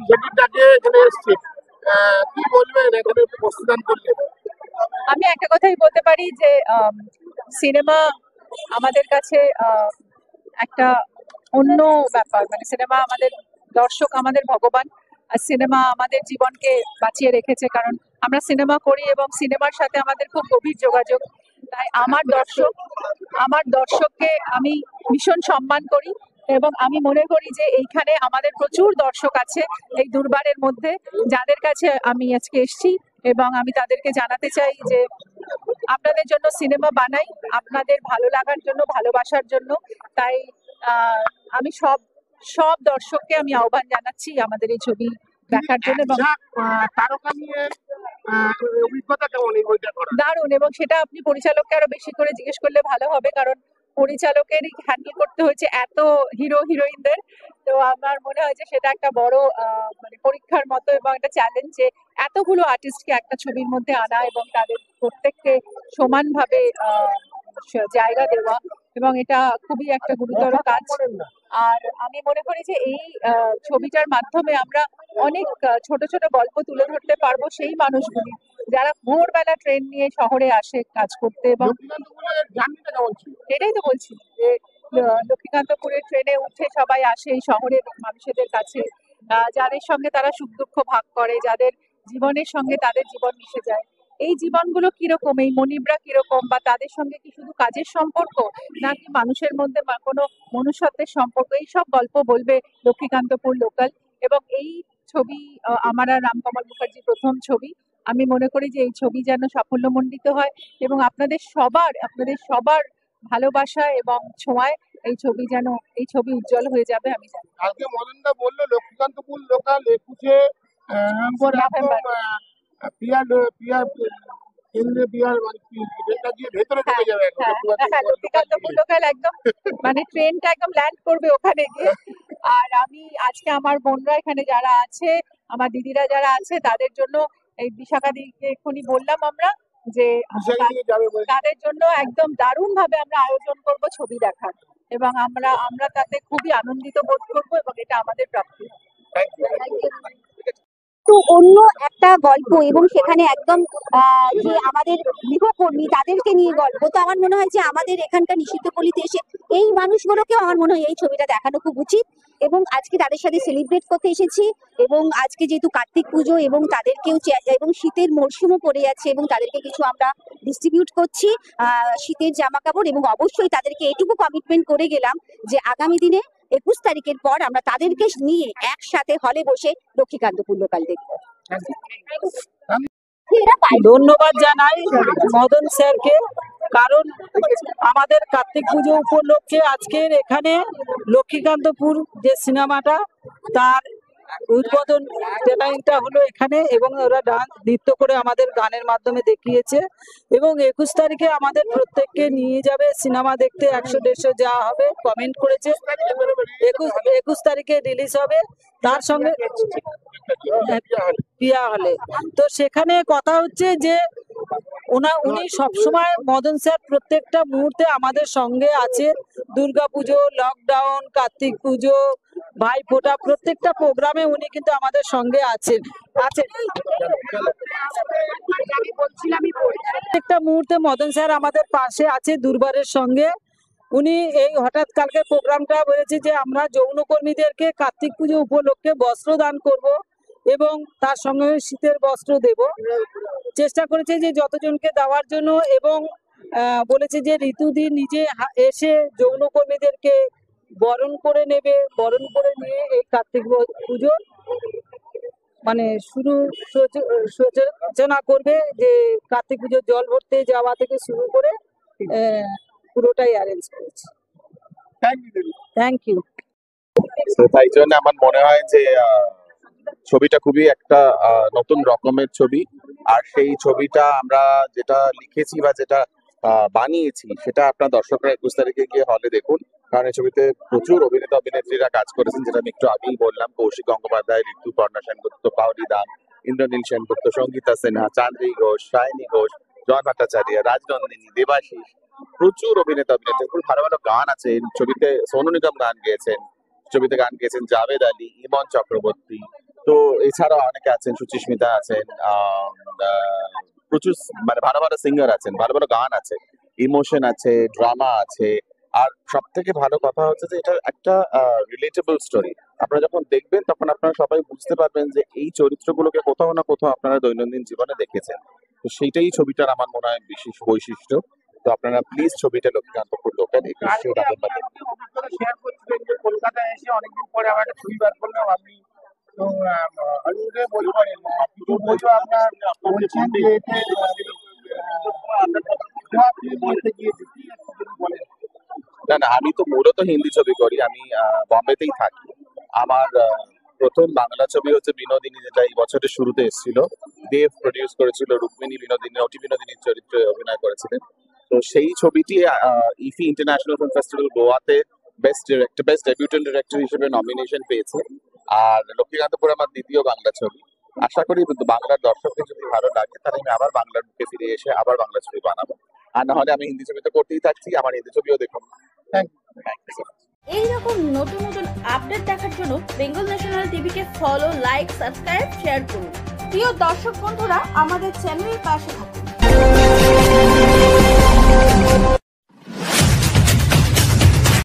ছবিটাকে এখানে এসছে, কি বলবেন এখানে প্রস্তুত করলে? আমি একটা কথাই বলতে পারি যে সিনেমা আমাদের কাছে একটা অন্য ব্যাপার। মানে সিনেমা আমাদের দর্শক, আমাদের ভগবান। আর সিনেমা আমাদের জীবনকে বাঁচিয়ে রেখেছে, কারণ আমরা সিনেমা করি এবং সিনেমার সাথে আমাদের খুব গভীর যোগাযোগ। তাই আমার দর্শককে আমি ভীষণ সম্মান করি এবং আমি মনে করি যে এইখানে আমাদের প্রচুর দর্শক আছে এই দুর্বারের মধ্যে, যাদের কাছে আমি আজকে এসেছি এবং আমি তাদেরকে জানাতে চাই যে আপনাদের জন্য সিনেমা বানাই, আপনাদের ভালো লাগার জন্য, ভালোবাসার জন্য। তাই আমি সব সব দর্শককে আমি আহ্বান জানাচ্ছি আমাদের এই ছবি দেখার জন্য। এবং তারকা নিয়ে অভিজ্ঞতা কেমন এই বইটা করা? দারুণ, এবং সেটা আপনি পরিচালককে আরো বেশি করে জিজ্ঞেস করলে ভালো হবে, কারণ পরিচালকেরই হ্যান্ডেল করতে হয়েছে এত হিরো হিরোইনদের। তো আমার মনে হয় যে সেটা একটা বড় মানে পরীক্ষার মতো এবং একটা চ্যালেঞ্জ, যে এতগুলো আর্টিস্টকে একটা ছবির মধ্যে আনা এবং তাদের প্রত্যেককে সমানভাবে জায়গা দেওয়া, এবং এটা খুবই একটা গুরুতর কাজ। আর আমি মনে করি যে এই ছবিটার মাধ্যমে আমরা অনেক ছোট ছোট গল্প তুলে ধরতে পারবো সেই মানুষগুলি যারা ভোরবেলা ট্রেন নিয়ে শহরে আসে কাজ করতে। এবং এটাই তো বলছি যে লক্ষ্মীকান্তপুরের ট্রেনে উঠে সবাই আসে এই শহরের মানুষদের কাছে, যাদের সঙ্গে তারা সুখ দুঃখ ভাগ করে, যাদের জীবনের সঙ্গে তাদের জীবন মিশে যায়। এই জীবনগুলো কিরকম, এই মনিবরা কিরকম, বা তাদের সঙ্গে কি শুধু কাজের সম্পর্ক নাকি মানুষের মধ্যে কোনো মনুষ্যত্বের সম্পর্ক, এই সব গল্প বলবে লক্ষ্মীকান্তপুর লোকাল। এবং এই ছবি আমার আর রামকমল মুখার্জির প্রথম ছবি। আমি মনে করি যে এই ছবি যেন সাফল্যমণ্ডিত হয় এবং আপনাদের সবার ভালোবাসা এবং ছোঁয়ায় এই ছবি উজ্জ্বল হয়ে যাবে, আমি জানি। আজকে মদনদা বললো লক্ষ্মীকান্তপুর লোকাল 21 নভেম্বর একদম কেন্দ্রে ভেতরে ঢুকে যাবে লক্ষ্মীকান্তপুর লোকাল একদম মানে ট্রেনটা একদম ল্যান্ড করবে ওখানে গিয়ে। আর আমি আজকে আমার বোনরা এখানে যারা আছে, আমার দিদিরা যারা আছে, তাদের জন্য এই বিশাখা দিদিকে এক্ষুনি বললাম আমরা যে তাদের জন্য একদম দারুণ ভাবে আমরা আয়োজন করব ছবি দেখার, এবং আমরা তাতে খুবই আনন্দিত বোধ করবো এবং এটা আমাদের প্রাপ্তি। তো অন্য একটা গল্প, এবং সেখানে একদম যে আমাদের গৃহকর্মী তাদেরকে নিয়ে গল্প। তো আমার মনে হয় যে আমাদের এখানকার নিষিদ্ধপল্লীতে এসে এই মানুষগুলোকেও আমার মনে হয় এই ছবিটা দেখানো খুব উচিত, এবং আজকে তাদের সাথে সেলিব্রেট করতে এসেছি। এবং আজকে যেহেতু কার্তিক পুজো এবং তাদেরকেও এবং শীতের মরশুমও পড়ে যাচ্ছে এবং তাদেরকে কিছু আমরা ডিস্ট্রিবিউট করছি শীতের জামা কাপড়, এবং অবশ্যই তাদেরকে এটুকু কমিটমেন্ট করে গেলাম যে আগামী দিনে 21 তারিখের পর আমরা তাদেরকে নিয়ে একসাথে হলে বসে লক্ষ্মীকান্তপুর লোকাল দেখবো। ধন্যবাদ জানাই মদন স্যারকে, কারণ আমাদের কার্তিক পুজো উপলক্ষে আজকের এখানে লক্ষ্মীকান্তপুর যে সিনেমাটা তার উদ্বোধন ট্রেলারিংটা হলো এখানে, এবং ওরা ডান্স নৃত্য করে আমাদের গানের মাধ্যমে দেখিয়েছে। এবং 21 তারিখে আমাদের প্রত্যেককে নিয়ে যাবে সিনেমা দেখতে, 100-150 যা হবে কমেন্ট করেছে। 21 তারিখে রিলিজ হবে, তার সঙ্গে পিয়া হলে। তো সেখানে কথা হচ্ছে যে উনি সবসময়, মদন স্যার প্রত্যেকটা মুহূর্তে আমাদের সঙ্গে আছে। দুর্গাপুজো, লকডাউন, কার্তিক পুজো, ভাইফোঁটা, প্রত্যেকটা প্রোগ্রামে উনি কিন্তু আমাদের সঙ্গে আছেন। প্রত্যেকটা মুহূর্তে মদন স্যার আমাদের পাশে আছে দুর্বারের সঙ্গে। উনি এই হঠাৎ কালকে প্রোগ্রামটা বলেছে যে আমরা যৌনকর্মীদেরকে কার্তিক পুজো উপলক্ষে বস্ত্র দান করব এবং তার সঙ্গে শীতের বস্ত্র দেব। চেষ্টা করেছে যে যতজনকে দেওয়ার জন্য, এবং বলেছে যে ঋতুদি নিজে এসে যৌনকর্মীদেরকে বরণ করে নেবে, বরণ করে নিয়ে এই কার্তিক পুজো মানে শুরু সূচনা করবে, যে কার্তিক পুজোর জল ভরতে যাওয়া থেকে শুরু করে পুরোটাই অ্যারেঞ্জ করেছে। Thank you. তাই জন্য আমার মনে হয় যে ছবিটা খুবই একটা নতুন রকমের ছবি, আর সেই ছবিটা আমরা যেটা লিখেছি বা যেটা বানিয়েছি সেটা আপনার দর্শকরা 21 তারিখে গিয়ে হলে দেখুন। কারণ এই ছবিতে প্রচুর অভিনেতা অভিনেত্রীরা কাজ করেছেন, যেটা আমি একটু আগেই বললাম। কৌশিক গঙ্গোপাধ্যায়, ঋতু পর্ণা সেনগুপ্ত, পাওলি দাম, ইন্দ্রনীল সেনগুপ্ত, সঙ্গীতা সিনহা, চাঁদনী ঘোষ, সায়নী ঘোষ, জন ভট্টাচার্য, রাজনন্দিনী, দেবাশিস, প্রচুর অভিনেতা অভিনেত্রী। খুব ভালো ভালো গান আছে এই ছবিতে। সোনু নিগম গান গেয়েছেন, ছবিতে গান গেয়েছেন জাভেদ আলী, ইমন চক্রবর্তী, তো এছাড়া অনেকে আছেন, সুচিস্মিতা আছেন, প্রচুর মানে ভালো ভালো সিঙ্গার আছেন, ভালো ভালো গান আছে, ইমোশন আছে, ড্রামা আছে। আর সব থেকে ভালো কথা হচ্ছে যে এটা একটা রিলেটেবল স্টোরি। আপনারা যখন দেখবেন তখন আপনারা সবাই বুঝতে পারবেন যে এই চরিত্রগুলোকে কোথাও না কোথাও আপনারা দৈনন্দিন জীবনে দেখেছেন। তো সেইটাই ছবিটার আমার মনে হয় বিশেষ বৈশিষ্ট্য। তো আপনারা প্লিজ ছবিটা লক্ষ্মীকান্তপুর লোকের এই আজকে আপনি আপনি অভিজ্ঞতা শেয়ার করছিলেন যে কলকাতায় এসে অনেকদিন পরে আমার একটা ছবি বার করলাম আপনি। তো হলিউডে বই পড়েন, কিছু বইও আপনার বলছেন যে এতে আপনি বলতে গিয়েছেন, কি একটু যদি বলেন। না না, আমি তো মূলত হিন্দি ছবি করি, আমি বম্বেতেই থাকি। আমার প্রথম বাংলা ছবি হচ্ছে বিনোদিনী, যেটা এই বছরের শুরুতে এসেছিল। দেব প্রডিউস করেছিল, রুক্মিণী বিনোদিনী, অটি বিনোদিনীর চরিত্রে অভিনয় করেছিলেন। তো সেই ছবিটি ইফি ইন্টারন্যাশনাল ফিল্ম ফেস্টিভ্যাল গোয়াতে বেস্ট ডেবিউটেন্ট ডিরেক্টর হিসেবে নমিনেশন পেয়েছে। আর লক্ষ্মীকান্তপুর আমার দ্বিতীয় বাংলা ছবি। আশা করি বাংলার দর্শকদের যদি ভালো লাগে তাহলে আমি আবার বাংলার বুকে ফিরে এসে আবার বাংলা ছবি বানাবো। আর না হলে আমি হিন্দি ছবি তো করতেই থাকছি, আমার হিন্দি ছবিও দেখুন। Thank you. এইরকম নতুন নতুন আপডেট দেখার জন্য বেঙ্গল ন্যাশনাল টিভিকে ফলো, লাইক, সাবস্ক্রাইব, শেয়ার করুন। প্রিয় দর্শক বন্ধুরা, আমাদের চ্যানেলের পাশে থাকুন।